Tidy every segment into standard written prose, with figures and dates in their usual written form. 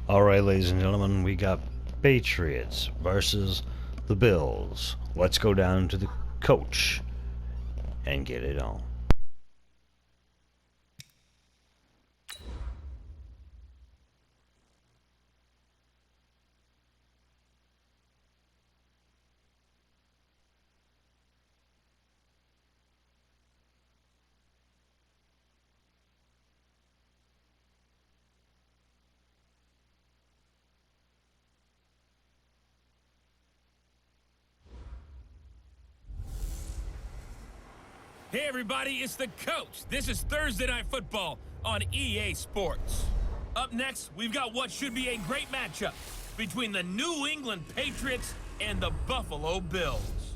All right, ladies and gentlemen, we got Patriots versus the Bills. Let's go down to the coach and get it on. Hey everybody, it's the coach. This is Thursday Night Football on EA Sports. Up next, we've got what should be a great matchup between the New England Patriots and the Buffalo Bills.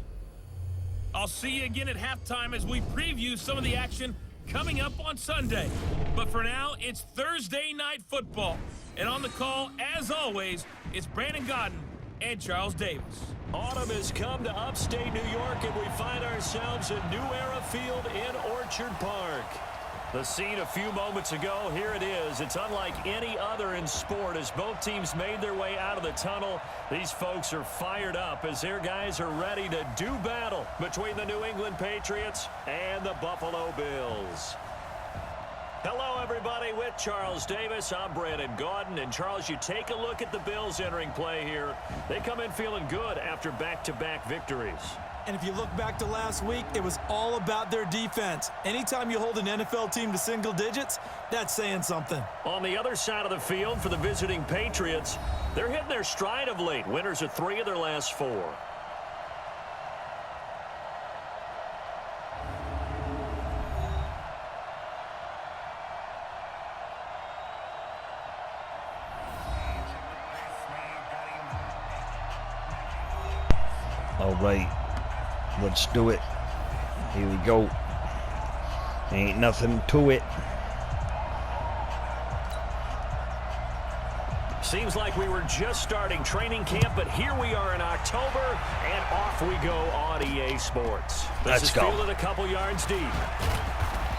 I'll see you again at halftime as we preview some of the action coming up on Sunday. But for now, it's Thursday Night Football. And on the call, as always, it's Brandon Gaudin and Charles Davis. Autumn has come to upstate New York, and we find ourselves at New Era Field in Orchard Park. The scene a few moments ago, here it is. It's unlike any other in sport as both teams made their way out of the tunnel. These folks are fired up as their guys are ready to do battle between the New England Patriots and the Buffalo Bills. Hello, everybody. With Charles Davis, I'm Brandon Gaudin. And, Charles, you take a look at the Bills entering play here. They come in feeling good after back-to-back victories. And if you look back to last week, it was all about their defense. Anytime you hold an NFL team to single digits, that's saying something. On the other side of the field for the visiting Patriots, they're hitting their stride of late. Winners of 3 of their last 4. All right, let's do it. Here we go. Ain't nothing to it. Seems like we were just starting training camp, but here we are in October, and off we go on EA Sports. Let's go. Fielded a couple yards deep.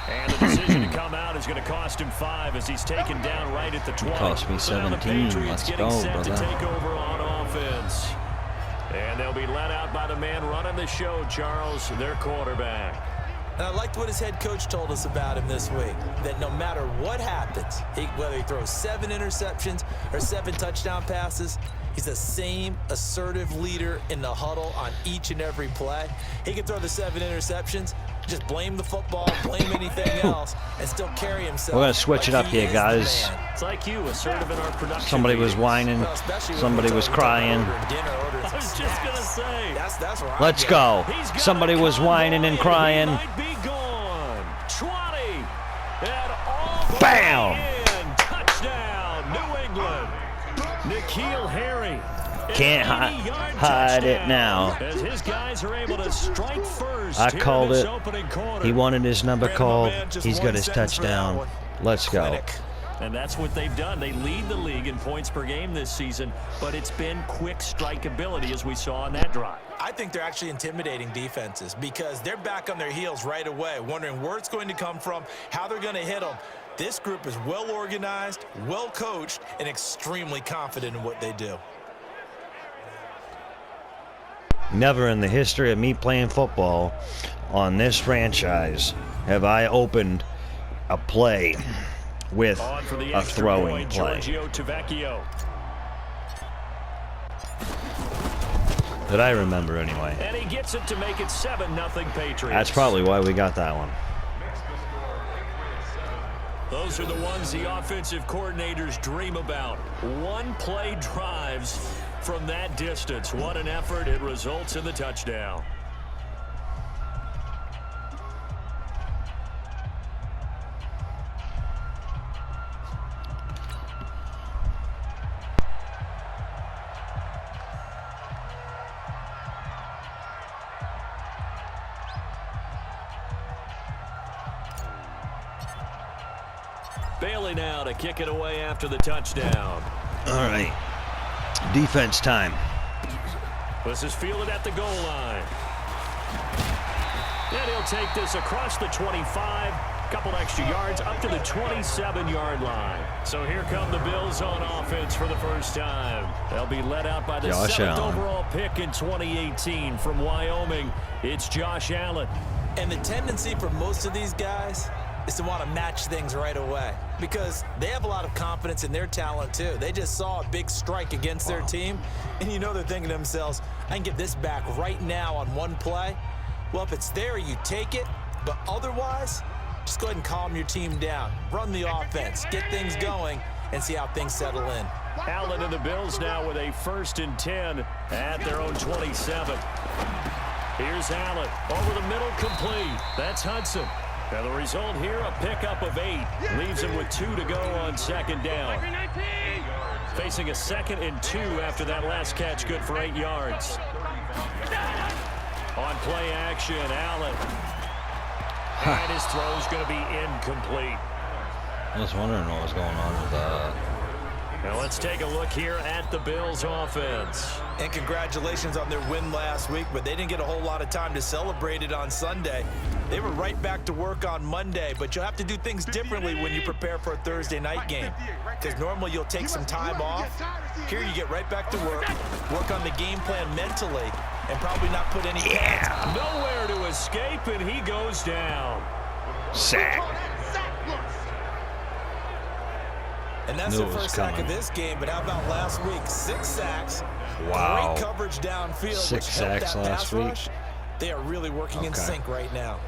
And the decision to come out is going to cost him 5 as he's taken down right at the 20. Cost me 17. Let's go, set brother. to take over on offense. And they'll be let out by the man running the show, Charles, their quarterback. And I liked what his head coach told us about him this week, that no matter what happens, whether he throws 7 interceptions or 7 touchdown passes, he's the same assertive leader in the huddle on each and every play. He can throw the 7 interceptions, just blame the football, blame anything else, and still carry himself. We're going to switch it up here, guys. It's like you, assertive in our production. Somebody was meetings. whining. Somebody was crying. I was just going to say. That's where Let's go. Somebody was whining and crying. He might be gone. 20. And all the Bam! way in. Touchdown, New England. N'Keal Harry. Can't hide it now. As his guys are able to strike first. I called it. Opening quarter. He wanted his number called. He's got his touchdown. Let's go. And that's what they've done. They lead the league in points per game this season, but it's been quick strikeability as we saw on that drive. I think they're actually intimidating defenses because they're back on their heels right away, wondering where it's going to come from, how they're going to hit them. This group is well organized, well coached, and extremely confident in what they do. Never in the history of me playing football on this franchise have I opened a play with a throwing play. That I remember anyway. And he gets it to make it 7-0 Patriots. That's probably why we got that one. Those are the ones the offensive coordinators dream about. One-play drives from that distance. What an effort. It results in the touchdown. Bailey now to kick it away after the touchdown. All right. Defense time. This is fielded at the goal line. And he'll take this across the 25 Couple extra yards up to the 27-yard line. So here come the Bills on offense for the first time. They'll be led out by the Josh 7th Allen. overall pick in 2018 from Wyoming. It's Josh Allen. And the tendency for most of these guys is to want to match things right away because they have a lot of confidence in their talent too. They just saw a big strike against their team, and you know they're thinking to themselves, I can get this back right now on one play. Well, if it's there, you take it, but otherwise, just go ahead and calm your team down. Run the offense, get things going, and see how things settle in. Allen and the Bills now with a 1st and 10 at their own 27. Here's Allen over the middle, complete. That's Hudson. Now the result here, a pickup of 8. Leaves him with 2 to go on 2nd down. Facing a 2nd and 2 after that last catch, good for 8 yards. On play action, Allen. And his throw's going to be incomplete. I was wondering what was going on with that. Now let's take a look here at the Bills offense. And congratulations on their win last week, but they didn't get a whole lot of time to celebrate it on Sunday. They were right back to work on Monday, but you'll have to do things differently when you prepare for a Thursday night game. Because normally you'll take some time off. Here you get right back to work on the game plan mentally, and probably not put any pads. Nowhere to escape, and he goes down. Sack. And that's Knew the it was first sack coming. of this game, but how about last week? 6 sacks. Wow. Great coverage downfield. 6 which helped sacks that last pass week? rush. They are really working in Okay. sync right now.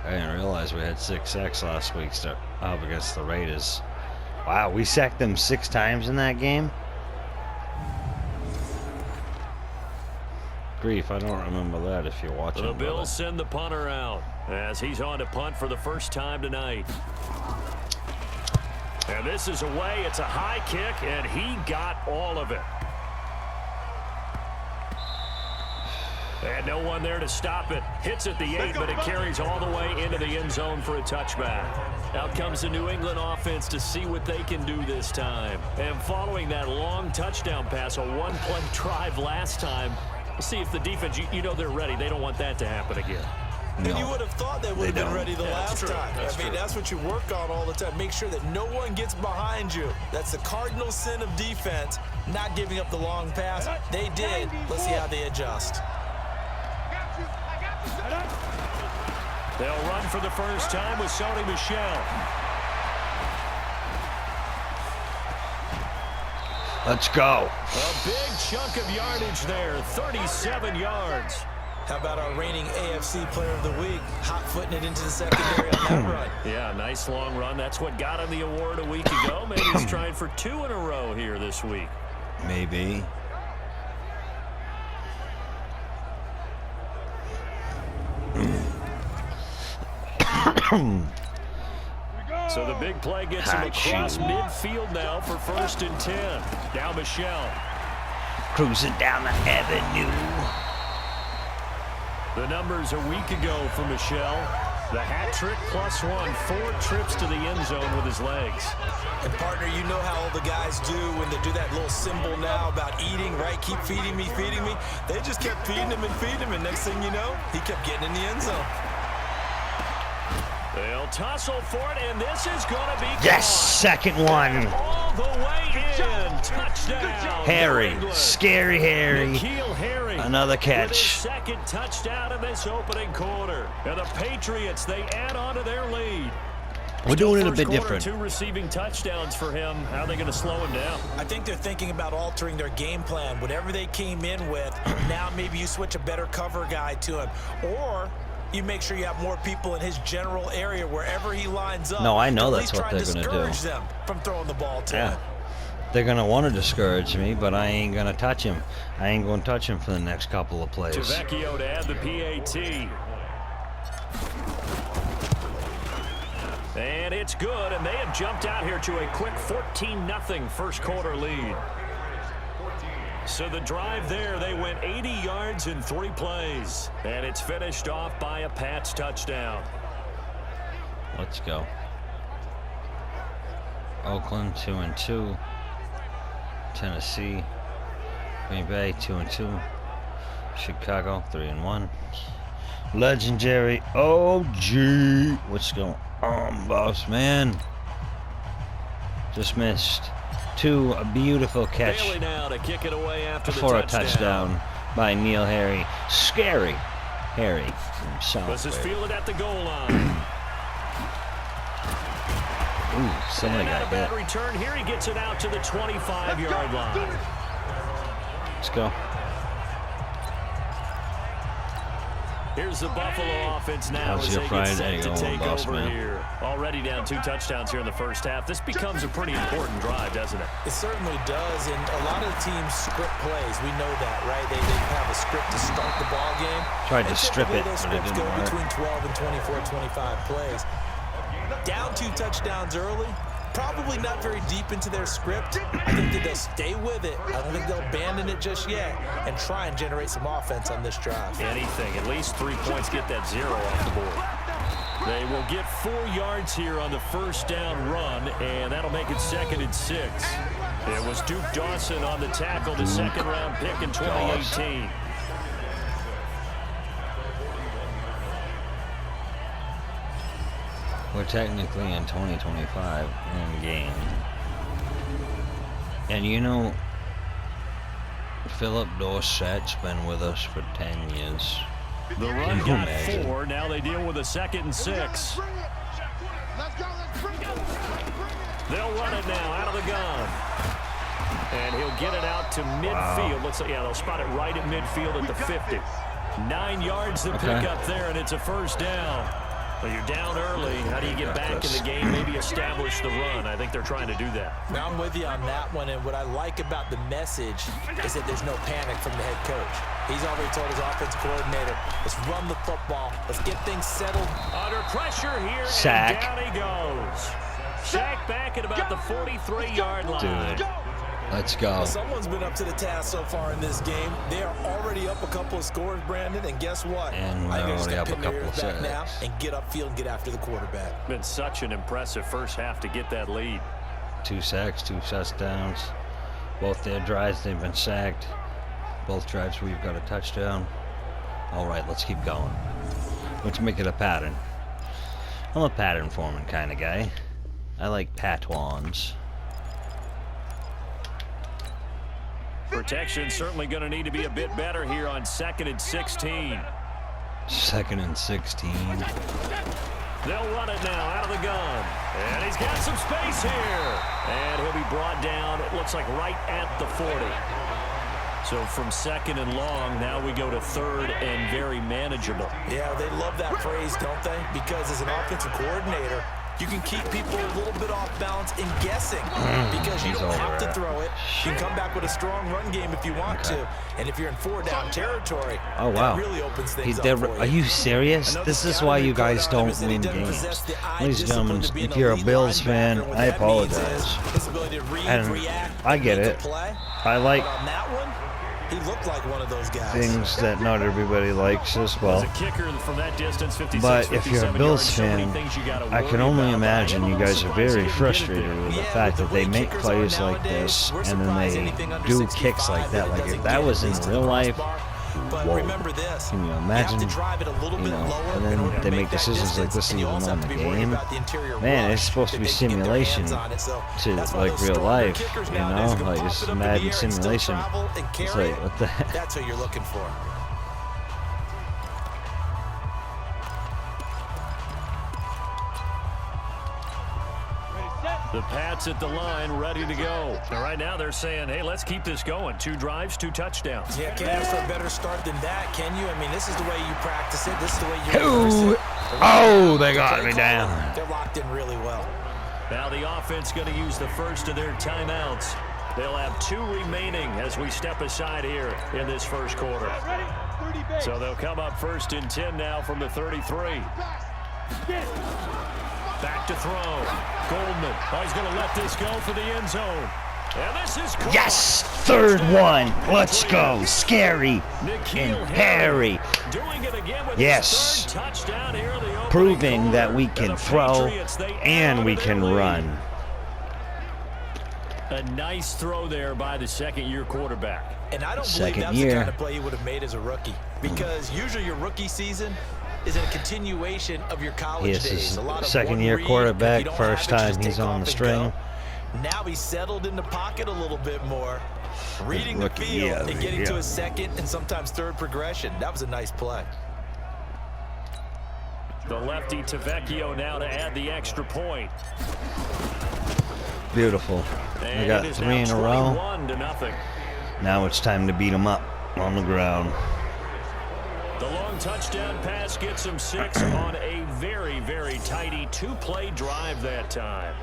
I didn't realize we had 6 sacks last week up against the Raiders. Wow, we sacked them 6 times in that game? Grief, I don't remember that if you're watching. The brother. Bills send the punter out as he's on to punt for the first time tonight. And this is away. It's a high kick, and he got all of it. And no one there to stop it. Hits at the 8, but it carries all the way into the end zone for a touchback. Out comes the New England offense to see what they can do this time. And following that long touchdown pass, a one-play drive last time, we'll see if the defense, you know they're ready. They don't want that to happen again. And you No. would have thought they would have been don't. ready the last true. time. That's I mean, true. that's what you work on all the time. Make sure that no one gets behind you. That's the cardinal sin of defense, not giving up the long pass. They did. Let's see how they adjust. They'll run for the first time with Sony Michel. Let's go. A big chunk of yardage there, 37 yards. How about our reigning AFC Player of the Week, hot-footing it into the secondary on that run? Yeah, nice long run. That's what got him the award a week ago. Maybe he's trying for 2 in a row here this week. Maybe. So the big play gets him Hot across shoot. midfield now for 1st and 10. Now Michel. Cruising down the avenue. The numbers a week ago for Michel. The hat trick +1, 4 trips to the end zone with his legs. And, partner, you know how all the guys do when they do that little symbol now about eating, right? Keep feeding me, feeding me. They just kept feeding him and feeding him, and next thing you know, he kept getting in the end zone. They'll tussle for it, and this is going to be Yes, caught. second one. All the way in. Touchdown. Harry, New England. scary Harry. N'Keal Harry. Another With his catch. second touchdown in this opening quarter. And the Patriots, they add on to their lead. We're doing it a First bit quarter, different. 2 receiving touchdowns for him. How are they going to slow him down? I think they're thinking about altering their game plan. Whatever they came in with, now maybe you switch a better cover guy to him. Or you make sure you have more people in his general area wherever he lines up. No, I know to at that's least what try they're and gonna do. discourage them from throwing the ball to Yeah. him. They're going to want to discourage me, but I ain't going to touch him. I ain't going to touch him for the next couple of plays. Tavecchio to add the PAT. And it's good, and they have jumped out here to a quick 14-0 first quarter lead. So the drive there, they went 80 yards in 3 plays. And it's finished off by a Pats touchdown. Let's go. Oakland 2-2. Tennessee, Green Bay 2-2. Chicago 3-1. Legendary OG. What's going on, boss man? Just missed. A beautiful catch Bailey now to kick it away after for the a touchdown by Neil Harry. Scary Harry himself. This is fielded at the goal line. Ooh, somebody got a bad hit. return here. He gets it out to the 25-yard line. Let's go. Here's the Buffalo offense now How's as your they Friday get set to going, take boss over man? here. Already down 2 touchdowns here in the first half. This becomes a pretty important drive, doesn't it? It certainly does, and a lot of the teams script plays. We know that, right? They have a script to start the ball game. Tried to And strip typically it, those but it scripts didn't go work. between 12 and 24, 25 plays. Down 2 touchdowns early. Probably not very deep into their script. I think that they'll stay with it. I don't think they'll abandon it just yet and try and generate some offense on this drive. Anything. At least 3 points, get that 0 off the board. They will get 4 yards here on the first down run, and that'll make it 2nd and 6. It was Duke Dawson on the tackle, the second-round pick in 2018. We're technically in 2025 in game. And you know, Philip Dorsett's been with us for 10 years. The run got 4. Now they deal with a 2nd and 6. They'll run it now out of the gun. And he'll get it out to midfield. Wow. Looks like, yeah, they'll spot it right at midfield at the 50. 9 yards to pick up there, and it's a first down. Well, you're down early. How do you get back in the game, maybe establish the run? I think they're trying to do that. Now I'm with you on that one, and what I like about the message is that there's no panic from the head coach. He's already told his offensive coordinator, let's run the football, let's get things settled. Under pressure here, Sack. and down he goes. Sack back at about the 43-yard line. Dude, let's go. Well, someone's been up to the task so far in this game. They are already up a couple of scores, Brandon, and guess what? And we're I think already just up a pin their couple ears of back now sacks. and get upfield and get after the quarterback. Been such an impressive first half to get that lead. 2 sacks, 2 touchdowns. Both their drives, they've been sacked. Both drives, we've got a touchdown. All right, let's keep going. Let's make it a pattern. I'm a pattern forming kind of guy. I like patois. Protection certainly going to need to be a bit better here on 2nd and 16. 2nd and 16. They'll run it now out of the gun. And he's got some space here. And he'll be brought down, it looks like right at the 40. So from 2nd and long, now we go to 3rd and very manageable. Yeah, they love that phrase, don't they? Because as an offensive coordinator, you can keep people a little bit off balance and guessing because you don't have to throw it. You can come back with a strong run game if you want to. And if you're in 4-down territory, Oh, wow. that really opens things up for Are you serious? This is why you guys don't win games. Ladies and gentlemen, if you're a Bills fan, I apologize. And I get it. I like On that one, he looked like one of those guys. things that not everybody likes as well. As a kicker from that distance, 56, But if you're a 57 Bills yards, so many fan, things you gotta I can worry only about. imagine you guys are very frustrated with the Yeah, fact with that the they way make kickers plays are like this nowadays, and we're then surprised anything they under do 65 kicks like that. Like if doesn't that get was at in least to real the life, crossbar. But whoa. remember this. Can you You have imagine? to drive it a little You bit know, lower and in order then to they make that decisions like distance, this and you even also on have the to be worried game. about the interior Man, rush it's supposed to that be they can get their hands simulation on it. So to that's why like those real stronger life, kickers you nowadays know, can like pop it's it up in the Madden air and still simulation. travel and It's carry like it. what the heck? That's what you're looking for. The Pats at the line, ready to go. And right now they're saying, hey, let's keep this going. 2 drives, 2 touchdowns. Yeah, can't ask for a better start than that, can you? I mean, this is the way you practice it. This is the way you rehearse it. Oh, they got me down. They're locked in really well. Now the offense going to use the first of their timeouts. They'll have 2 remaining as we step aside here in this first quarter. So they'll come up 1st and 10 now from the 33. Back to throw. Goldman. Oh, he's going to let this go for the end zone. And this is caught. Yes, 3rd one. Let's go. Scary N'Keal and Harry. Doing it again with Yes. his 3rd touchdown here in the opening Proving quarter. that we And can the throw Patriots, they and add we to their can lead. run. A nice throw there by the second-year quarterback. And I don't believe Second that's year. the kind of play he would have made as a rookie. Because usually your rookie season is a continuation of your college He is days. his A lot of second-year one read. quarterback, If you don't first have it, time just he's take on off the and string. go. Now he's settled in the pocket a little bit more, reading the rookie field year, and getting yeah. to his second and sometimes third progression. That was a nice play. The lefty Tavecchio now to add the extra point. Beautiful. We And got it is 3 in now a row. 21-0. Now it's time to beat him up on the ground. The long touchdown pass gets him 6 on a very, very tidy 2-play drive that time.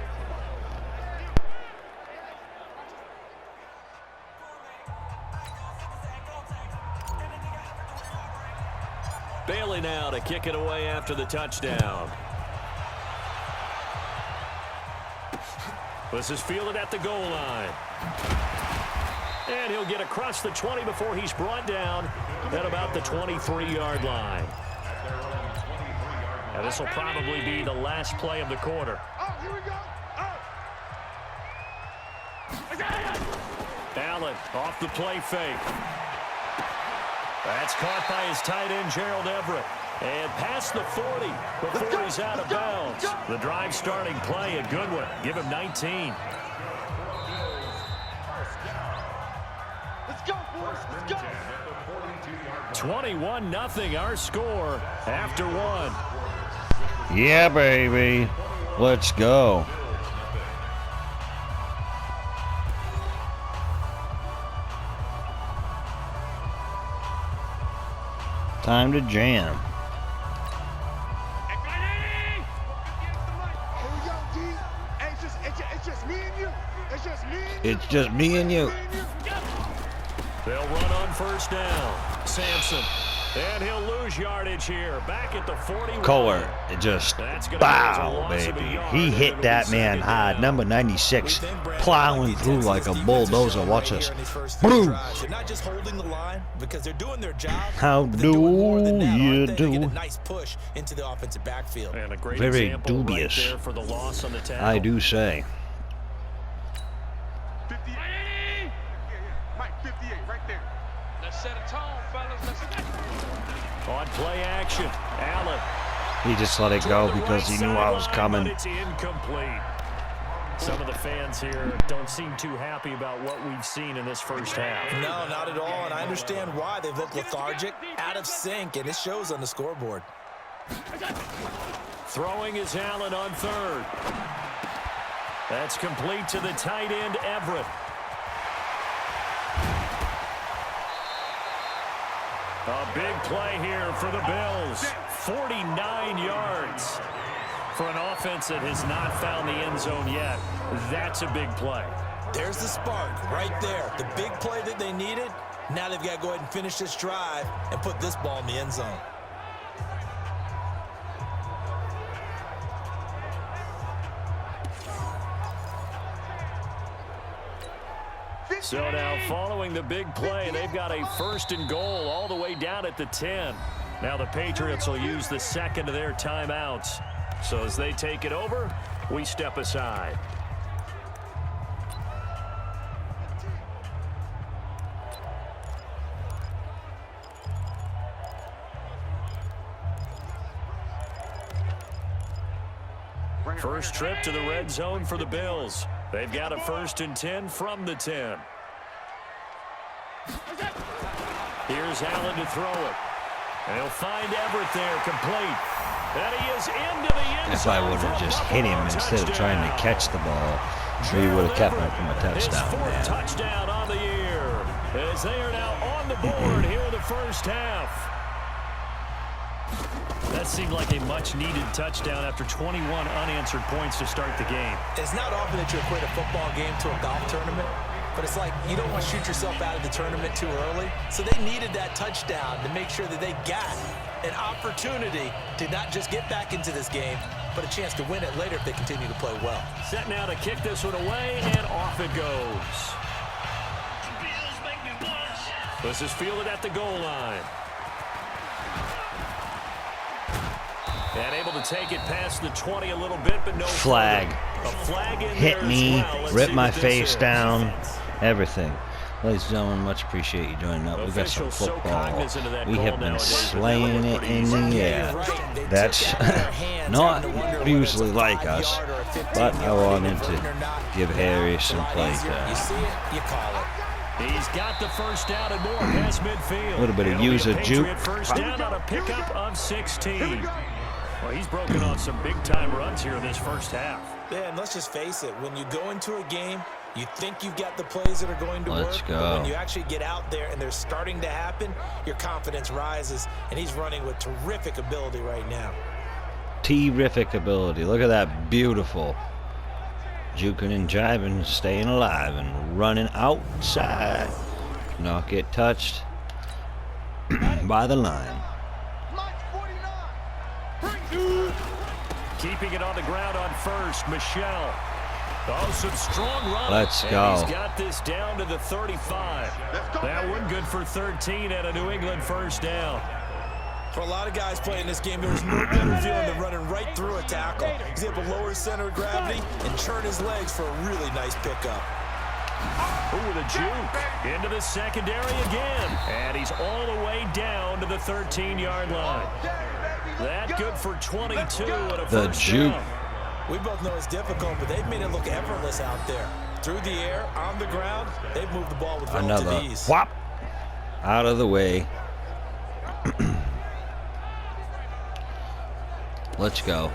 Bailey now to kick it away after the touchdown. This is fielded at the goal line. And he'll get across the 20 before he's brought down at about the 23-yard line. Now this will probably be the last play of the quarter. Allen off the play fake. That's caught by his tight end, Gerald Everett. And past the 40 before he's out of bounds. The drive starting play, a good one. Give him 19. Let's go, boys. Let's go. 21-0 our score after 1. Yeah, baby. Let's go. Time to jam. Here we go, D. Hey, it's just me and you. It's just me and you. It's just me and you. They'll run on first down. Sampson. And he'll lose yardage here. Back at the 41. Kohler, it just bow, baby. He hit that man hard. Number 96, plowing through like a bulldozer. Watch this. Boom. They're not just holding the line because they're doing their job. How but they're doing more than do that, you aren't they? They get do? a nice push into the offensive backfield. And a great Very example dubious. right there for the loss on the tackle. I do say. 58. Mike, 58, right there. Let's set a tone, fellas. Let's On play action, Allen. He just let it go because he knew I was But coming. it's incomplete. Some of the fans here don't seem too happy about what we've seen in this first half. No, not at all, and I understand why. They look lethargic, out of sync, and it shows on the scoreboard. Throwing is Allen on third. That's complete to the tight end, Everett. A big play here for the Bills. 49 yards. For an offense that has not found the end zone yet, that's a big play. There's the spark right there. The big play that they needed. Now they've got to go ahead and finish this drive and put this ball in the end zone. So now following the big play, they've got a 1st and goal all the way down at the 10. Now the Patriots will use the second of their timeouts. So as they take it over, we step aside. First trip to the red zone for the Bills. They've got a 1st and 10 from the 10. Here's Allen to throw it. And he'll find Everett there, complete. And he is into the end If I zone would for have a just hit him Buffalo instead of trying to touchdown. catch the ball, he would have kept me from a touchdown, His 4th man. touchdown on the year. As they are now on the board here in the first half. That seemed like a much-needed touchdown after 21 unanswered points to start the game. It's not often that you equate a football game to a golf tournament, but it's like you don't want to shoot yourself out of the tournament too early. So they needed that touchdown to make sure that they got an opportunity to not just get back into this game, but a chance to win it later if they continue to play well. Set now to kick this one away, and off it goes. This is fielded at the goal line. And able to take it past the 20 a little bit, but no Flag. further. A flag in Hit there me, as well. Let's rip see my what this face is. down, everything. Ladies and gentlemen, much appreciate you joining up. We got some Officials so football. cognizant of that We call have been nowadays, but that slaying would've it been in pretty the easy. air. Right. They That's took that in their hands, not having to wonder whether it's usually a like us, 5-yard or a 15-yard but I wanted conversion to or not. give Harry some A lot play easier. You time. see it, you call it. He's got the first down and more past midfield. A little bit of It'll be user a juke. Patriot first down on a pickup of 16. Well, he's broken on some big-time runs here in this first half. Yeah, and let's just face it. When you go into a game, you think you've got the plays that are going to Let's work. go. But when you actually get out there and they're starting to happen, your confidence rises. And he's running with terrific ability right now. Terrific ability. Look at that. Beautiful. Juking and jiving, staying alive and running outside. Not get touched by the line. Keeping it on the ground on first, Michelle. Oh, some strong run. Let's and go. He's got this down to the 35. That one good for 13 and a New England first down. For a lot of guys playing this game, there's no better feeling than running right through a tackle. He's able to lower his center of gravity and churn his legs for a really nice pickup. Ooh, the juke into the secondary again. And he's all the way down to the 13-yard line. That good for 22 and a The first juke. down. We both know it's difficult, but they've made it look effortless out there. Through the air, on the ground, they've moved the ball with relative Another ease. whop. Out of the way. Let's go.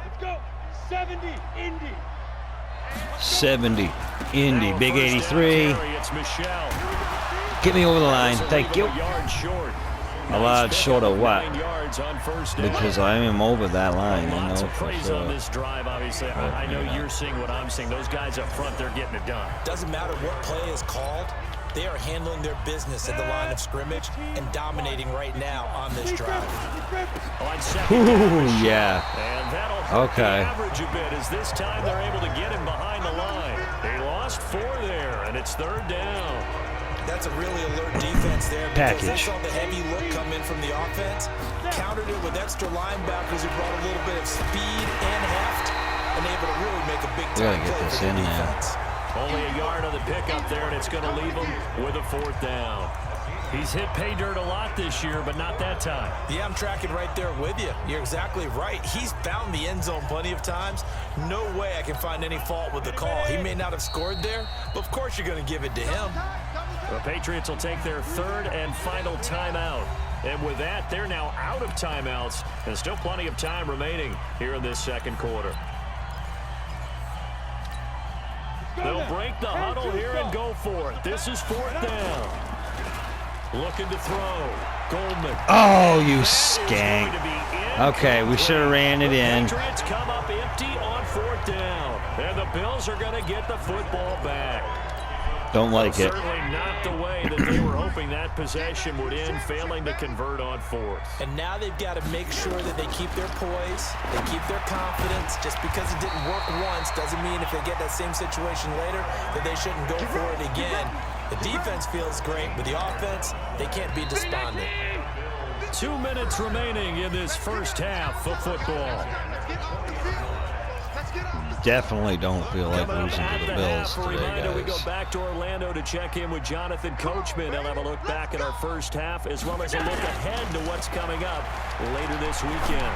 Let's go. 70, Indy. 70. Indy. Now a Big first down 83. carry, it's Michelle. Get me over the line. This will Thank leave you. him a yard short. A lot Nice short of pickup, what? 9 yards on first down. Because I am over that line, you Lots know, of for praise sure. on this drive, obviously. I know you're seeing what I'm seeing. Those guys up front, they're getting it done. Doesn't matter what play is called, they are handling their business at the line of scrimmage and dominating right now on this drive. On second Ooh, down, Michelle. yeah. And that'll hurt Okay. the average a bit, as this time they're able to get him behind the line. They lost 4 there, and it's third down. That's a really alert defense there because they Package. saw the heavy look come in from the offense, countered it with extra linebackers who brought a little bit of speed and heft, and able to really make a big We gotta time get play this for the in there. defense. Only a yard on the pickup there, and it's going to leave him with a fourth down. He's hit pay dirt a lot this year, but not that time. Yeah, I'm tracking right there with you. You're exactly right. He's found the end zone plenty of times. No way I can find any fault with the call. He may not have scored there, but of course you're going to give it to him. The Patriots will take their third and final timeout. And with that, they're now out of timeouts. There's still plenty of time remaining here in this second quarter. They'll break the huddle here and go for it. This is fourth down. Looking to throw. Goldman. Oh, you That is skank. going to be Okay, we should have ran it the in. Patriots come up empty on fourth down. And the Bills are going to get the football back. Don't like it. Certainly not the way that they were hoping that possession would end, failing to convert on fourth. And now they've got to make sure that they keep their poise, they keep their confidence. Just because it didn't work once doesn't mean if they get that same situation later that they shouldn't go for it again. The defense feels great, but the offense, they can't be despondent. 2 minutes remaining in this first half of football. Definitely don't feel like Coming up losing at to the the Bills half, a today, reminder, we go guys. back to Orlando to check in with Jonathan Coachman. He'll have a look back at our first half as well as a look ahead to what's coming up later this weekend.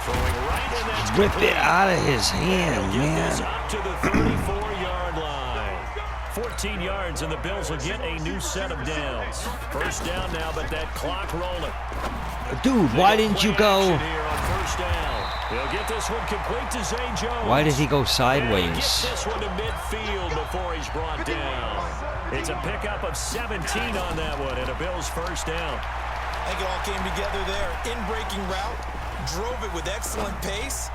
Throwing right in, that's Rip complete. it out of his hand, He'll get this man. up to the 34-yard line. 14 yards, and the Bills will get a new set of downs. First down now, but that clock rolling. Dude, why didn't you go? Play action here on first down. He'll get this one complete to Zay Jones. Why did he go And he gets sideways? this one to midfield before he's brought down. It's a pickup of 17 on that one, and a Bills first down. I think it all came together there. In-breaking route, drove it with excellent pace.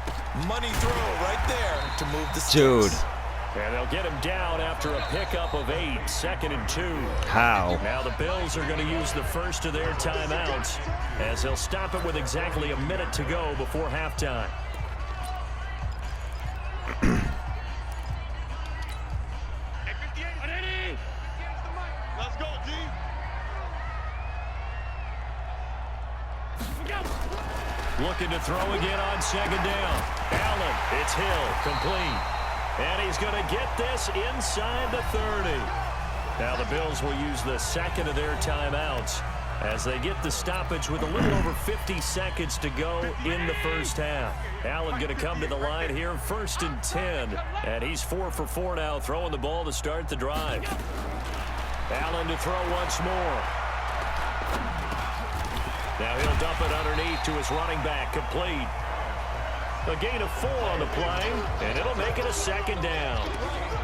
Money throw right there to move the Dude, sticks. And they'll get him down after a pickup of 8, 2nd and 2. how? Now the Bills are going to use the first of their timeouts as they'll stop it with exactly a minute to go before halftime. Let's go, D. Looking to throw again on second down. Allen, it's Hill, complete. And he's going to get this inside the 30. Now the Bills will use the second of their timeouts as they get the stoppage with a little over 50 seconds to go in the first half. Allen going to come to the line here, 1st and 10. And he's 4 for 4 now, throwing the ball to start the drive. Allen to throw once more. Now he'll dump it underneath to his running back, complete. A gain of 4 on the play, and it'll make it a 2nd down.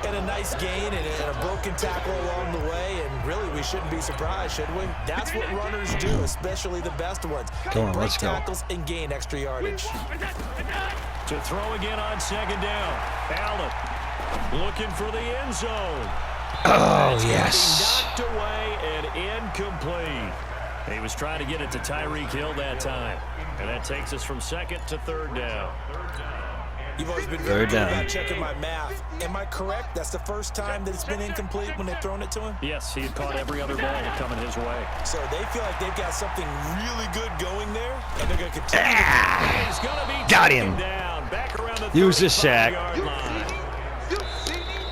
And a nice gain and a broken tackle along the way, and really we shouldn't be surprised, should we? That's what runners do, especially the best ones. Come on, break let's go. tackles and gain extra yardage. To throw again on 2nd down. Allen looking for the end zone. Oh, It's yes. knocked away and incomplete. He was trying to get it to Tyreek Hill that time. And that takes us from 2nd to 3rd down. You've always been Third very good down. about checking my math. Am I correct? That's the first time that it's been incomplete when they've thrown it to him? Yes, he had caught every other ball coming his way. So they feel like they've got something really good going there, and they're going to continue to He's going to be Got taken him. down, back around the Use the sack. 35-yard line.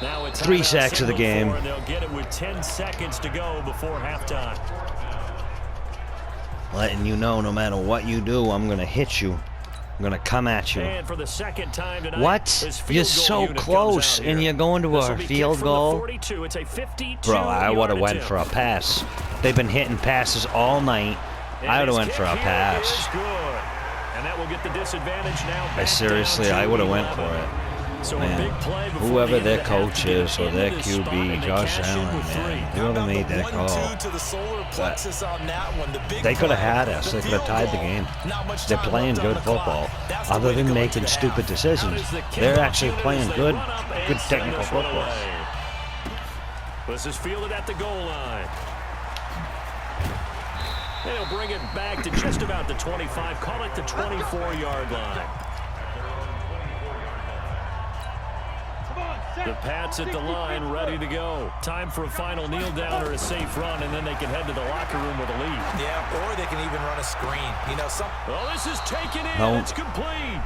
Now it's 3 sacks of the game. And they'll get it with 10 seconds to go before halftime. Letting you know, no matter what you do, I'm going to hit you. I'm going to come at you. And for the 2nd time tonight, What? his field You're goal so unit comes close, out and here. you're going to This a will be field kicked from the goal? 42. It's a 52 Bro, I would have went attempt. for a pass. They've been hitting passes all night. And I would have his went for a kick here pass. is good. And that will get the disadvantage now. I back seriously, down to I would have went 11. for it. So a Man, big play before whoever the end their of the half coach to get is or into their this spot, QB, and they Josh cash in Allen, with man, 3. whoever made that call, 1-2 to the solar plexus on that one. The big they could have play, had us. the They could have field tied the goal. game. Not much They're time playing left on good the clock. football. That's the Other way to than go making into the stupid half. decisions, Now does the they're kickoff actually unit playing as they good, run up and good send technical this one football. away. This is fielded at the goal line. And he'll bring it back to just about the 25, call it the 24-yard line. The Pats at the line, ready to go. Time for a final kneel down or a safe run, and then they can head to the locker room with a lead. Yeah, or they can even run a screen. You know, Well, this is taken in. No. It's complete.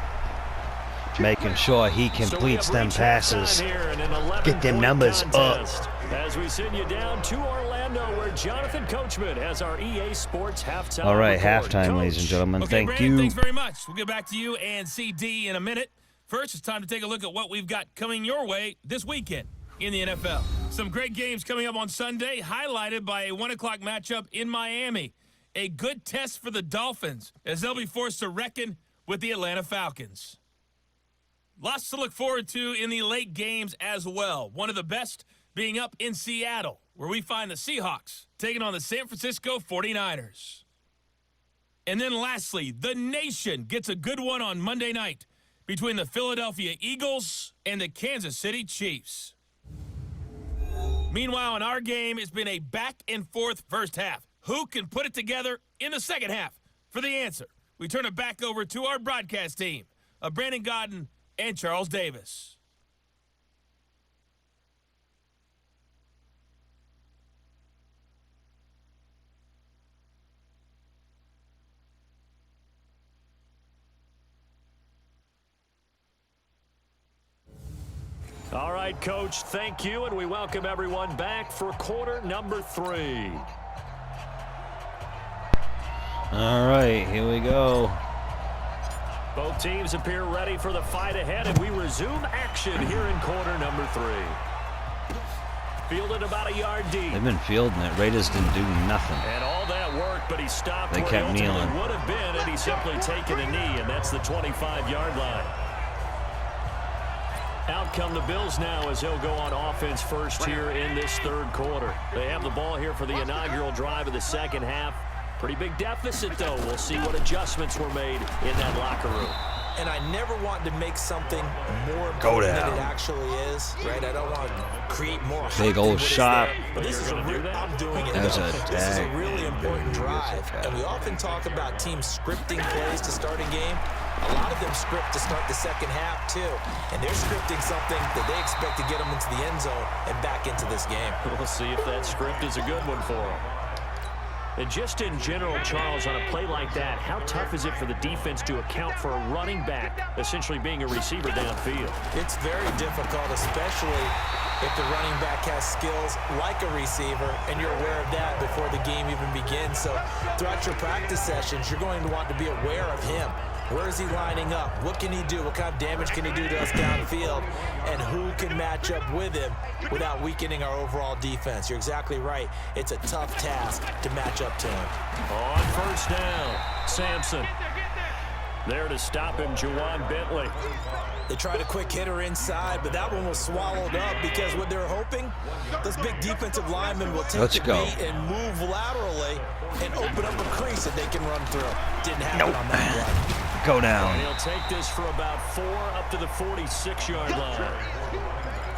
Making sure he So we completes have them reached passes. halftime here in an 11 Get them point numbers up. contest. As we send you down to Orlando, where Jonathan Coachman has our EA Sports halftime. All right, report. halftime, ladies and Coach. gentlemen. Okay, Thank Brandon, you. thanks very much. We'll get back to you and CD in a minute. First, it's time to take a look at what we've got coming your way this weekend in the NFL. Some great games coming up on Sunday, highlighted by a 1 o'clock matchup in Miami. A good test for the Dolphins as they'll be forced to reckon with the Atlanta Falcons. Lots to look forward to in the late games as well. One of the best being up in Seattle, where we find the Seahawks taking on the San Francisco 49ers. And then lastly, the nation gets a good one on Monday night between the Philadelphia Eagles and the Kansas City Chiefs. Meanwhile, in our game, it's been a back-and-forth first half. Who can put it together in the second half? For the answer, we turn it back over to our broadcast team of Brandon Godden and Charles Davis. All right, Coach, thank you, and we welcome everyone back for quarter number 3. All right, here we go. Both teams appear ready for the fight ahead, and we resume action here in quarter number 3. Fielded about a yard deep. They've been fielding it. Raiders didn't do nothing. And all that work, but he stopped They where kept he ultimately kneeling. would have been had he simply taken a knee, and that's the 25-yard line. Out come the Bills now as they'll go on offense first here in this third quarter. They have the ball here for the inaugural drive of the second half. Pretty big deficit, though. We'll see what adjustments were made in that locker room. And I never want to make something more Go important than down. it actually is, right? I don't want to create more hype Big than old what is shot. there. But this You're is gonna do that? I'm doing it. That's though. a This is a tag. really important Dude, drive. that's a tag. And we often talk about teams scripting plays to start a game. A lot of them script to start the second half, too. And they're scripting something that they expect to get them into the end zone and back into this game. We'll see if that script is a good one for them. And just in general, Charles, on a play like that, how tough is it for the defense to account for a running back essentially being a receiver downfield? It's very difficult, especially if the running back has skills like a receiver, and you're aware of that before the game even begins. So throughout your practice sessions, you're going to want to be aware of him. Where is he lining up? What can he do? What kind of damage can he do to us downfield? And who can match up with him without weakening our overall defense? You're exactly right. It's a tough task to match up to him. On first down, Sampson. There to stop him, Juwan Bentley. They tried a quick hitter inside, but that one was swallowed up because what they're hoping, those big defensive linemen will take the bait and move laterally and open up a crease that they can run through. Didn't happen on that play. Go down. And he'll take this for about 4 up to the 46-yard line.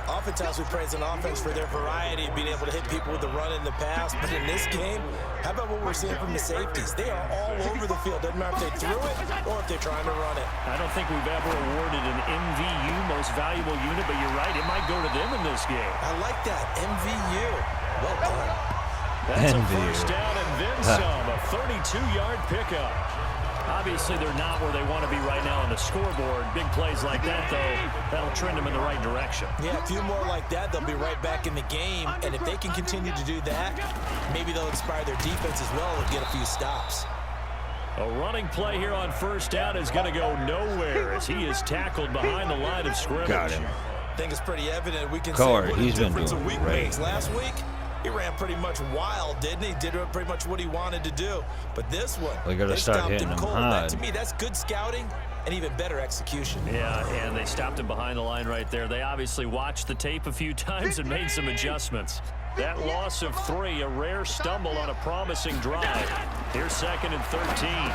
Oftentimes we praise an offense for their variety of being able to hit people with the run in the pass, but in this game, how about what we're seeing from the safeties? They are all over the field. Doesn't matter if they threw it or if they're trying to run it. I don't think we've ever awarded an MVU, most valuable unit, but you're right, it might go to them in this game. I like that, MVU. Well done. That's a first down and then some, a 32-yard pickup. Obviously, they're not where they want to be right now on the scoreboard. Big plays like that, though, that'll trend them in the right direction. Yeah, a few more like that, they'll be right back in the game. And if they can continue to do that, maybe they'll inspire their defense as well and get a few stops. A running play here on first down is going to go nowhere as he is tackled behind the line of scrimmage. Got him. I think it's pretty evident. We can Corey, say what he's the been difference doing a week great. makes. Last week, he ran pretty much wild, didn't he? Did pretty much what he wanted to do. But this one, We gotta they start stopped hitting him him cold. hard. That, to me, that's good scouting and even better execution. Yeah, and they stopped him behind the line right there. They obviously watched the tape a few times and made some adjustments. That loss of 3, a rare stumble on a promising drive. Here's 2nd and 13.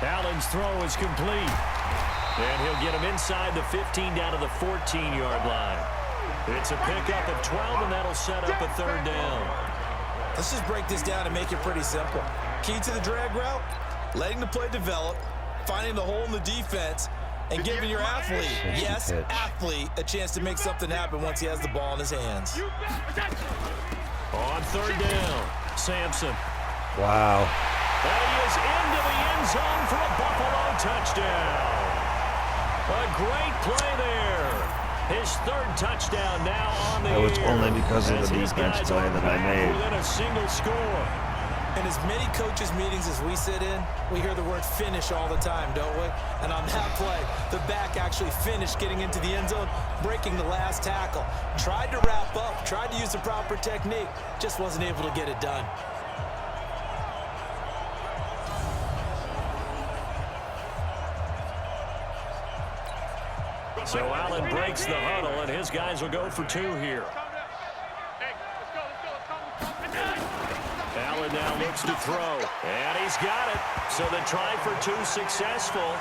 Allen's throw is complete. And he'll get him inside the 15 down to the 14-yard line. It's a pickup of 12, and that'll set up a 3rd down. Let's just break this down and make it pretty simple. Key to the drag route, letting the play develop, finding the hole in the defense, and giving your athlete, yes, athlete, a chance to make something happen once he has the ball in his hands. On 3rd down, Sampson. Wow. And he is into the end zone for a Buffalo touchdown. A great play there. His 3rd touchdown now on the That was year. only because of As the these defense guys play are that I back made. within a single score. In as many coaches' meetings as we sit in, we hear the word finish all the time, don't we? And on that play, the back actually finished getting into the end zone, breaking the last tackle. Tried to wrap up, tried to use the proper technique, just wasn't able to get it done. So Allen breaks the huddle, and his guys will go for 2 here. Allen now looks to throw, and he's got it. So the try for 2 successful.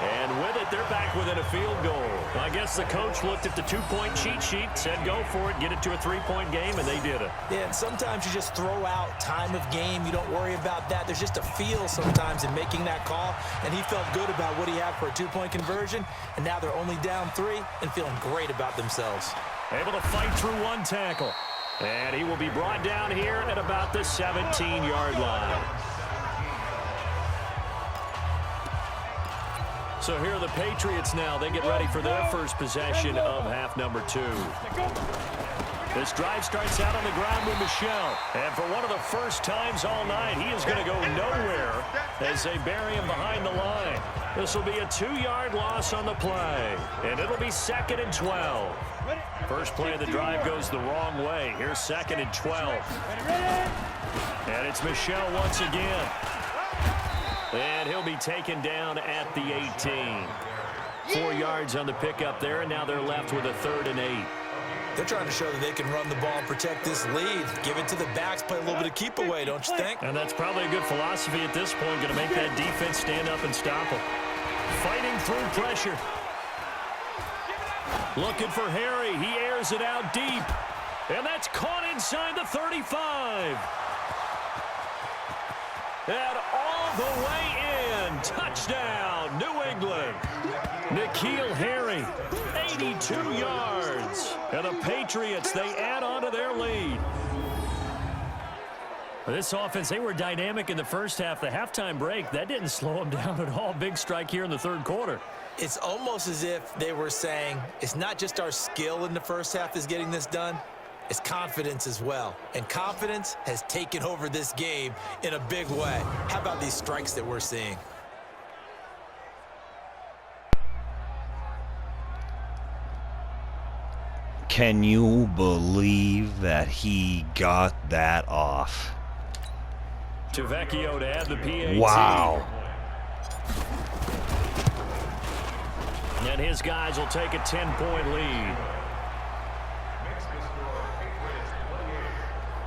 And with it, they're back within a field goal. I guess the coach looked at the 2-point cheat sheet, said go for it, get it to a 3-point game, and they did it. Yeah, and sometimes you just throw out time of game. You don't worry about that. There's just a feel sometimes in making that call, and he felt good about what he had for a 2-point conversion, and now they're only down 3 and feeling great about themselves. Able to fight through 1 tackle. And he will be brought down here at about the 17-yard line. So here are the Patriots now. They get ready for their first possession of half number 2. This drive starts out on the ground with Michel. And for one of the first times all night, he is going to go nowhere as they bury him behind the line. This will be a 2-yard loss on the play. And it'll be 2nd and 12. First play of the drive goes the wrong way. Here's 2nd and 12. And it's Michel once again. And he'll be taken down at the 18. 4 yards on the pickup there, and now they're left with a 3rd and 8. They're trying to show that they can run the ball and protect this lead. Give it to the backs, play a little bit of keep away, don't you think? And that's probably a good philosophy at this point, going to make that defense stand up and stop them. Fighting through pressure. Looking for Harry. He airs it out deep. And that's caught inside the 35. And all the way in. Touchdown, New England. N'Keal Harry, 82 yards. And the Patriots, they add on to their lead. This offense, they were dynamic in the first half. The halftime break, that didn't slow them down at all. Big strike here in the third quarter. It's almost as if they were saying, it's not just our skill in the first half that's getting this done, it's confidence as well. And confidence has taken over this game in a big way. How about these strikes that we're seeing? Can you believe that he got that off? Tavecchio to add the PAT. Wow. And his guys will take a 10-point lead.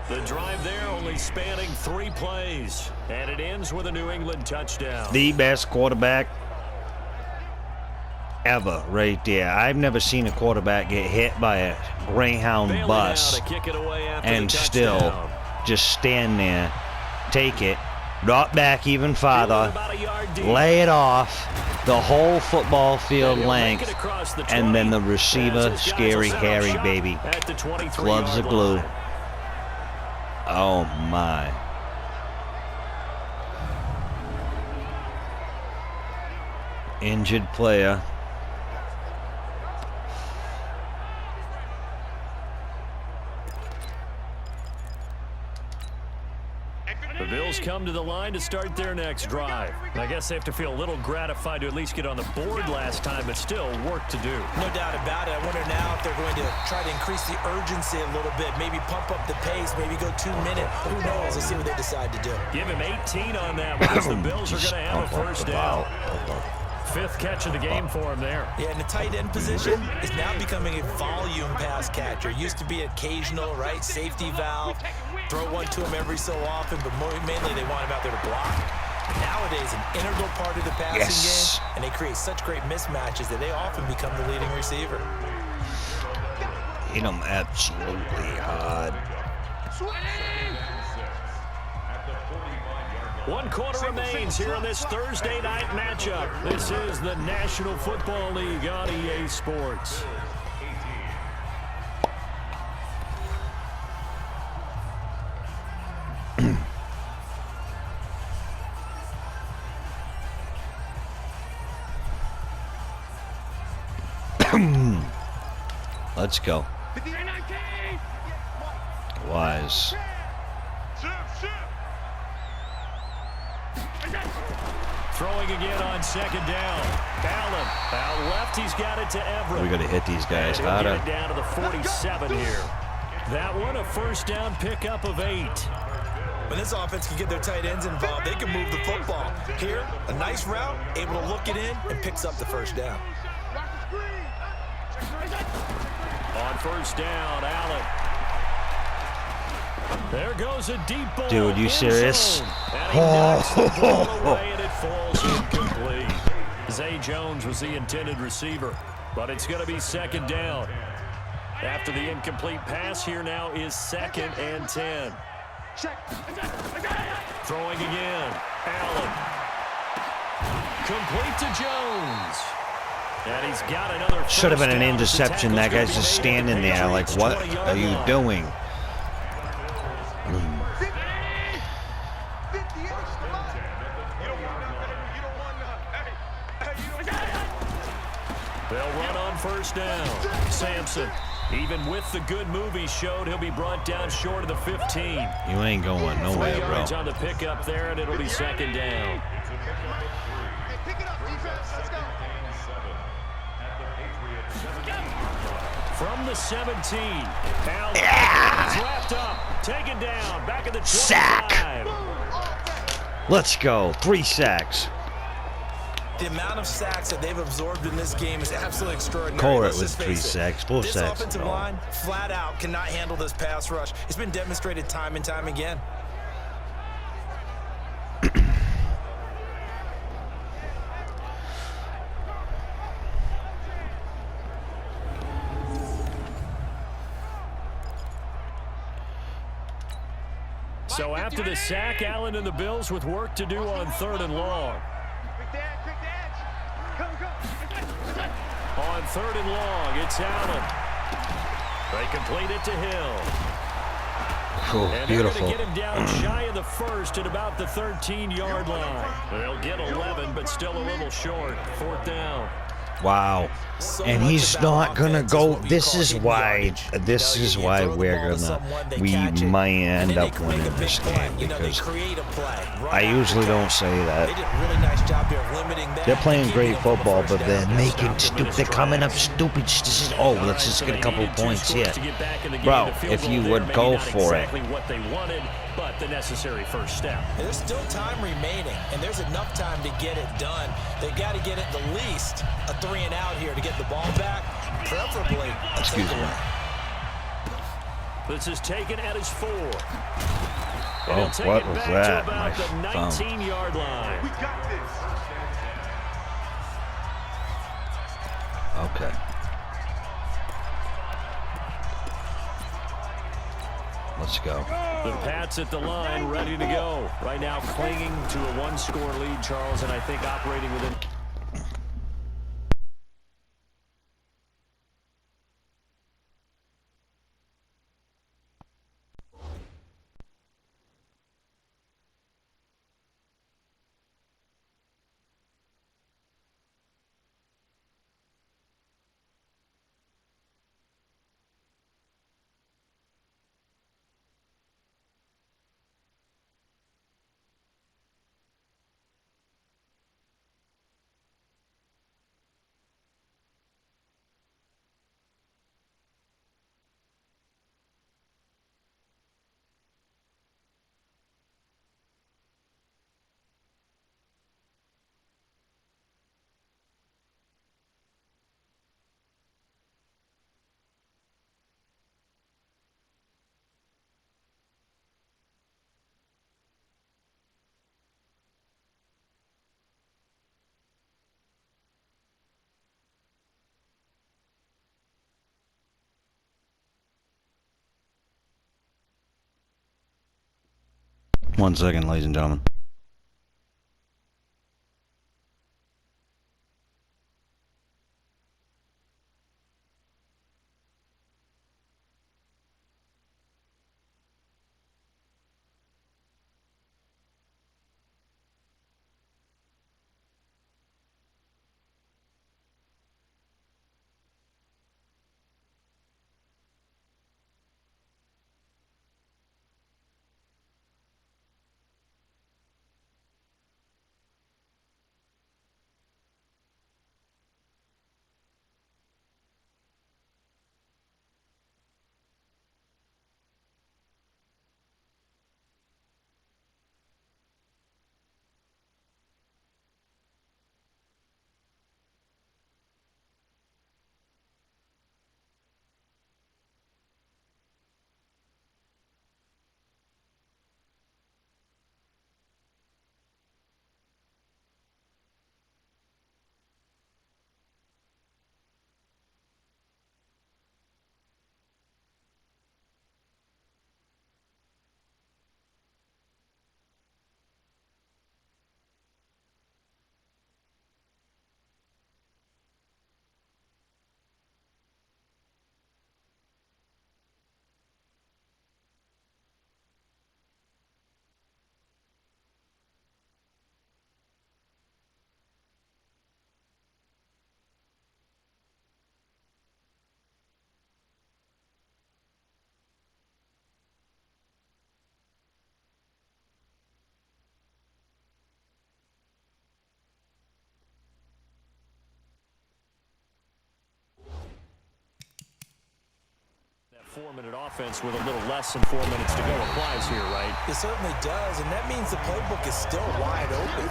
The drive there only spanning 3 plays. And it ends with a New England touchdown. The best quarterback ever right there. I've never seen a quarterback get hit by a Greyhound Bailey bus now to kick it away after and the still touchdown. just stand there, take it, drop back even farther, About a yard deep. lay it off the whole football field And he'll make length, it across the and then 20. the receiver, As his guys scary will set up Harry, shop baby. at the 23-yard Gloves of glue. line. Oh my. Injured player. The Bills come to the line to start their next drive. I guess they have to feel a little gratified to at least get on the board last time, but still work to do. No doubt about it. I wonder now if they're going to try to increase the urgency a little bit, maybe pump up the pace, maybe go 2 minutes. Who knows? Let's see what they decide to do. Give him 18 on that one as the Bills are going to have a first down. 5th catch of the game for him there. Yeah, and the tight end position is now becoming a volume pass catcher. Used to be occasional, right? Safety valve. Throw one to him every so often, but mainly they want him out there to block. Nowadays, an integral part of the passing game, and they create such great mismatches that they often become the leading receiver. Hit him absolutely hard. 1 quarter remains here on this Thursday night matchup. This is the National Football League on EA Sports. Let's go. Wise. Throwing again on 2nd down. Allen out left. He's got it to Everett. We got to hit these guys And he'll harder. get it down to the 47 here. That one a first down pickup of 8. When this offense can get their tight ends involved, they can move the football. Here, a nice route, able to look it in, and picks up the first down. On first down, Allen. There goes a deep ball. Dude, you in serious? zone. And he knocks the ball away, and it falls incomplete. Zay Jones was the intended receiver, but it's going to be 2nd down. After the incomplete pass, here now is 2nd and 10. Throwing again. Allen. Complete to Jones. And he's got another first Should have been an down. interception. The That tackle's guy's gonna just be made at the standing there like, Patriots' what 20-yard are you line. doing? They'll run on first down. Sampson, even with the good move he showed, he'll be brought down short of the 15. You ain't going 3 nowhere, yards bro. on the pickup there, and it'll be 2nd down. Pick it up, defense. Let's go. From the 17, Allen is wrapped up, taken down, back at the 25. Sack. Let's go. 3 sacks. The amount of sacks that they've absorbed in this game is absolutely extraordinary. Court Let's with just 3 face it. sacks. 4 This sacks. offensive No. line, flat out, cannot handle this pass rush. It's been demonstrated time and time again. So after the sack, Allen and the Bills with work to do on 3rd and long. Quick edge. Go. On 3rd and long, it's Allen. They complete it to Hill. Ooh, And beautiful. they're going to get him down shy of the first at about the 13-yard line. They'll get 11, but still a little short. 4th down. Wow. So And much he's about not gonna offense is go. what we This call is hidden why. yardage. This You know, is you why throw the we're ball to gonna. someone, they We catch it, might and end then up they make a winning big this play. game You know, they because create a play. I usually don't say They that. did a really nice job here of limiting that. They're playing and great keeping them football, from the but first they're down. making stupid. They're coming up stupid. This is let's just get a couple points here, bro. If you would go for it. Exactly what they wanted, but the necessary first step. There's still time remaining, and there's enough time to get it done. They've got to get at the least a 3 and out here to get the ball back, preferably a Excuse me. takeaway. This is taken at his 4. Oh, And he'll take what it was back that? to about the My phone. 19-yard line. We got this. Okay. Let's go. The Pats at the line, ready to go. Right now clinging to a 1-score lead, Charles, and I think operating within... One second, ladies and gentlemen. That 4-minute offense with a little less than 4 minutes to go applies here, right? It certainly does, and that means the playbook is still wide open,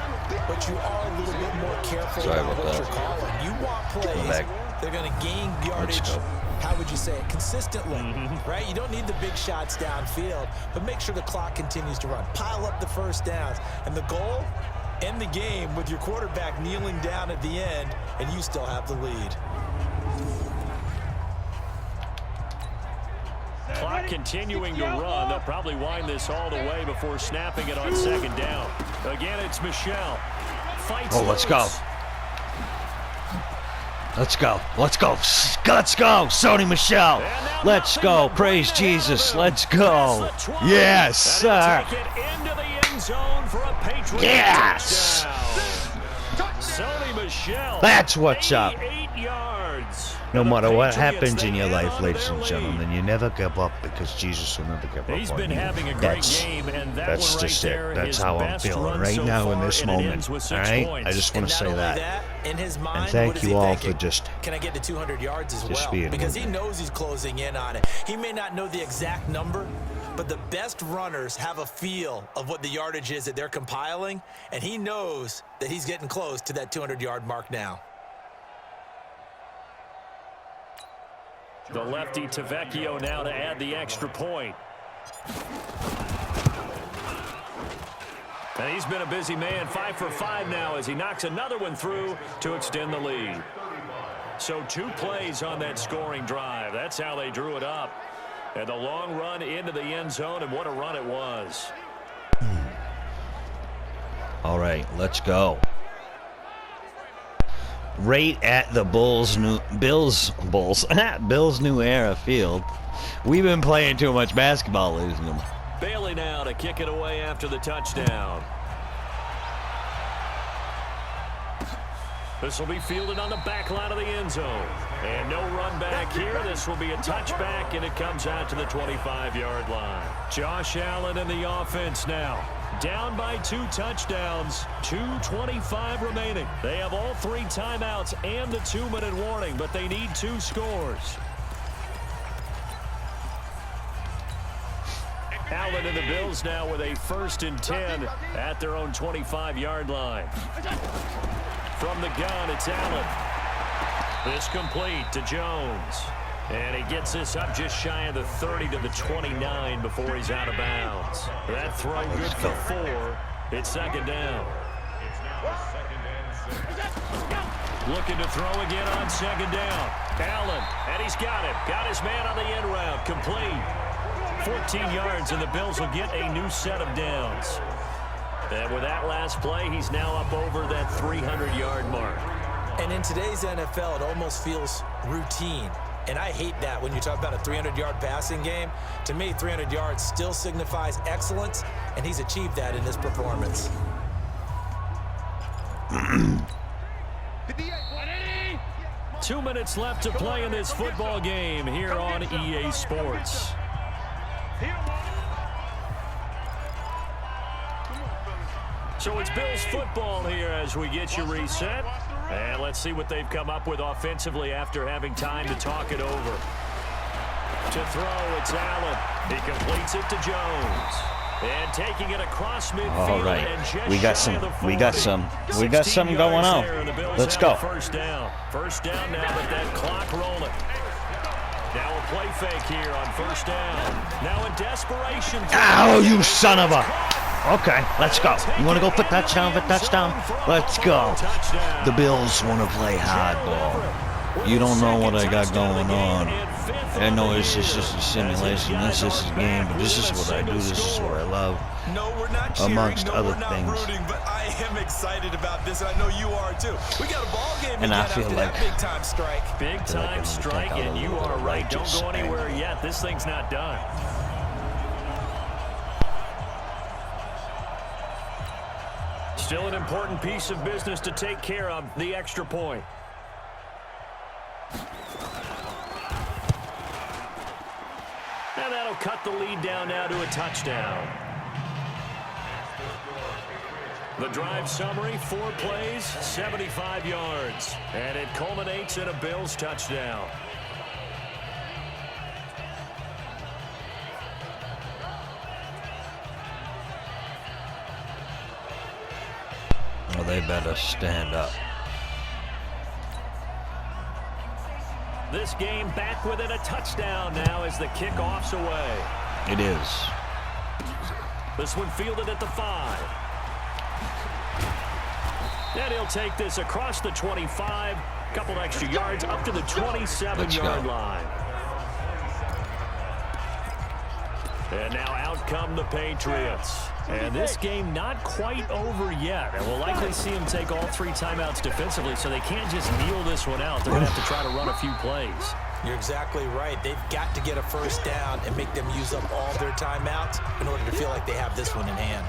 but you are a little bit more careful Sorry about about what that. you're calling. You want plays back. they're going to gain yardage, go. how would you say it, consistently, right? You don't need the big shots downfield, but make sure the clock continues to run. Pile up the first downs, and the goal, end the game with your quarterback kneeling down at the end, and you still have the lead. Clock continuing to run. They'll probably wind this all the way before snapping it on 2nd down. Again, it's Michel. Fights Oh, let's go. loose. Let's go. Let's go. Let's go. Sony Michel. Let's go. Praise Jesus. Let's go. Yes, sir. Yes. Sony Michel. That's what's up. 88 yards. No The matter what Patriots, happens in they your hang life, on to ladies their and lead. gentlemen, you never give up because Jesus will never give up He's on been you. having a great That's game, and that that's one right just there, it. That's his how I'm best feeling run right so now in far, this and it moment. ends with All 6 right, points. I just want And to not say only that. in his mind, And thank what is he you all thinking? for just Can I get to 200 yards as just well? being Because with he me. knows he's closing in on it. He may not know the exact number, but the best runners have a feel of what the yardage is that they're compiling, and he knows that he's getting close to that 200-yard mark now. The lefty Tavecchio now to add the extra point. And he's been a busy man, 5 for 5 now as he knocks another one through to extend the lead. So 2 plays on that scoring drive. That's how they drew it up. And the long run into the end zone, and what a run it was. All right, let's go. Right at the Bills New Era Field. We've been playing too much basketball, ladies and gentlemen. Bailey now to kick it away after the touchdown. This will be fielded on the back line of the end zone. And no run back here. This will be a touchback, and it comes out to the 25-yard line. Josh Allen in the offense now. Down by 2 touchdowns, 2:25 remaining. They have all 3 timeouts and the 2-minute warning, but they need 2 scores. Allen and the Bills now with a 1st and 10 at their own 25-yard line. From the gun, it's Allen. This complete to Jones. And he gets this up just shy of the 30 to the 29 before he's out of bounds. That throw good for 4. It's 2nd down. Looking to throw again on 2nd down. Allen, and he's got it. Got his man on the end route. Complete. 14 yards, and the Bills will get a new set of downs. And with that last play, he's now up over that 300-yard mark. And in today's NFL, it almost feels routine. And I hate that when you talk about a 300-yard passing game. To me, 300 yards still signifies excellence, and he's achieved that in this performance. 2 minutes left to play in this football game here on EA Sports. So it's Bills football here as we get you reset. And let's see what they've come up with offensively after having time to talk it over. To throw, it's Allen. He completes it to Jones. And taking it across midfield. All right, and just we got shy of some, the we got 40. some, we 16 got something going yards on. there, and the Bills Let's have go. the first down. First down now, but that clock rolling. Now a play fake here on 1st down. Now in desperation. Ow, you son of a... Okay, let's go. You want to go for touchdown, Let's go. The Bills want to play hardball. You don't know what I got going on. I know this is just a simulation. This is a game, but this is what I do. This is what I love. No, we're not cheering. Amongst no, other we're not things. rooting, but I am excited about this, and I know you are too. We got a ball game And to I get feel after like- that big-time strike. Big feel like I time need to strike, take out a and you little bit are of right. Don't righteous go anywhere anger. yet. This thing's not done. Still an important piece of business to take care of, the extra point. And that'll cut the lead down now to a touchdown. The drive summary, 4 plays, 75 yards. And it culminates in a Bills touchdown. Well, they better stand up. This game back within a touchdown now as the kickoff's away. It is. This one fielded at the 5. And he'll take this across the 25. Couple extra yards up to the 27-yard line. And now out come the Patriots. And this game not quite over yet. And we'll likely see them take all 3 timeouts defensively, so they can't just kneel this one out. They're going to have to try to run a few plays. You're exactly right. They've got to get a first down and make them use up all their timeouts in order to feel like they have this one in hand.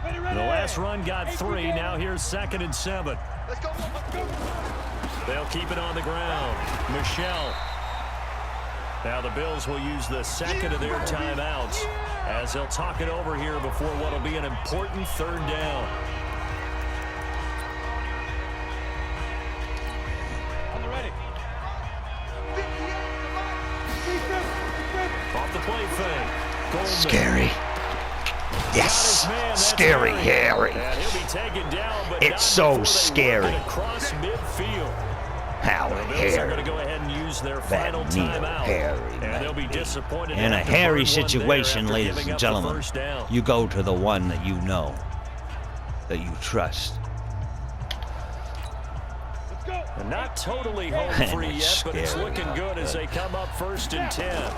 The last run got 3. Now here's 2nd and 7. They'll keep it on the ground. Michel. Now the Bills will use the 2nd of their timeouts as they'll talk it over here before what will be an important 3rd down. Off the play fake. Goldman. Scary. Yes. Scary, Harry. And he'll be taken down, but It's not so before they scary. work it across midfield. Howard The Bills are going to Harry. go ahead and use their That final Neil timeout. Harry, And they'll be disappointed In to a have to burn hairy one there situation, after ladies giving and up the gentlemen, first down. you go to the one that you know, that you trust. And not totally home And free it's yet, but it's scary. looking good as they come up 1st and 10.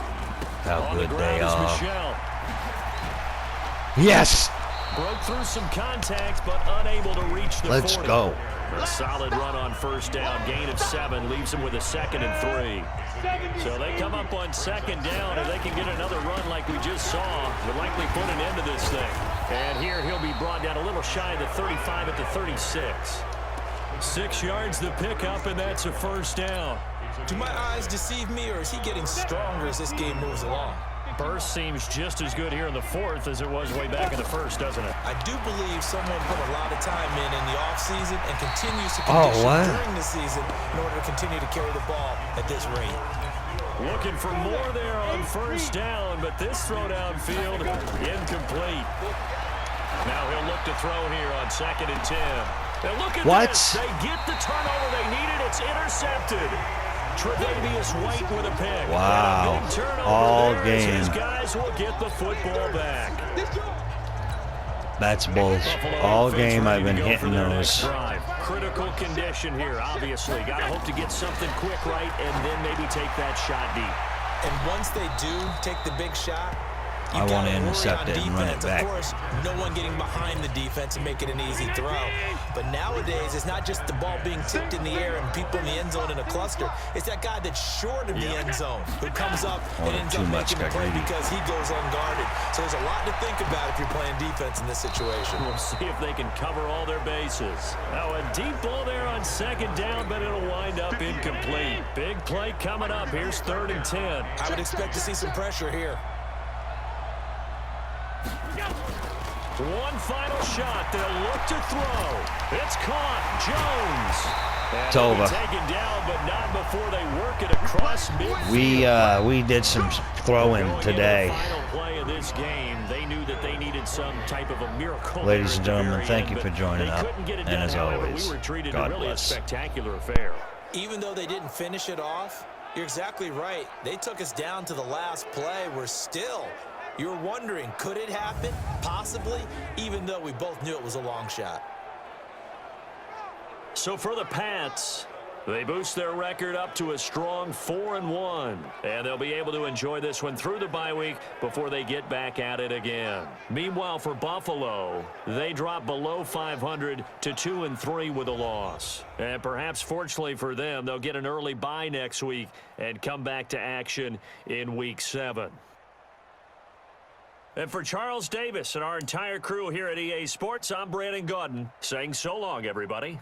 How On the good ground they is are. Michel. Yes. Broke through some contact, but unable to reach the Let's 40. go. A solid run on 1st down. Gain of 7 leaves them with a 2nd and 3. So they come up on 2nd down. If they can get another run like we just saw, would likely put an end to this thing. And here he'll be brought down a little shy of the 35 at the 36. 6 yards the pickup, and that's a 1st down. Do my eyes deceive me, or is he getting stronger as this game moves along? Burst seems just as good here in the 4th as it was way back in the 1st, doesn't it? I do believe someone put a lot of time in the offseason and continues to Oh, condition what? during the season in order to continue to carry the ball at this rate. Looking for more there on 1st down, but this throw downfield incomplete. Now he'll look to throw here on 2nd and 10. And look at What? this. They get the turnover they needed. It's intercepted. Tre'Davious White with a pick. Wow. And a big turnover All there as his game. guys will get the football back. That's bulls. Buffalo All offense game ready I've been to go for hitting their next those. drive. Critical condition here, obviously. Got to hope to get something quick right and then maybe take that shot deep. And once they do take the big shot, I you wanna gotta worry intercept on it and run it defense. back. Of course, no one getting behind the defense and make it an easy throw. But nowadays, it's not just the ball being tipped in the air and people in the end zone in a cluster. It's that guy that's short of the end zone who comes up and ends too up much making the play greedy. because he goes unguarded. So there's a lot to think about if you're playing defense in this situation. We'll see if they can cover all their bases. Now a deep ball there on 2nd down, but it'll wind up incomplete. Big play coming up. Here's 3rd and 10. I would expect to see some pressure here. One final shot. They'll look to throw. It's caught. Jones. And It's he'll over. be taken down, but not before they work it across midfield. We did some throwing Going into today. the final play of this game, they knew that they needed some type of a miracle. Ladies and there at the gentlemen, very thank end, you for but joining they up. couldn't get it And done. as However, always, we were treated God really bless. a spectacular affair. Even though they didn't finish it off, you're exactly right. They took us down to the last play. You're wondering, could it happen? Possibly, even though we both knew it was a long shot. So for the Pats, they boost their record up to a strong 4-1. And they'll be able to enjoy this one through the bye week before they get back at it again. Meanwhile, for Buffalo, they drop below 500 to 2-3 with a loss. And perhaps fortunately for them, they'll get an early bye next week and come back to action in Week 7. And for Charles Davis and our entire crew here at EA Sports, I'm Brandon Gaudin saying so long, everybody.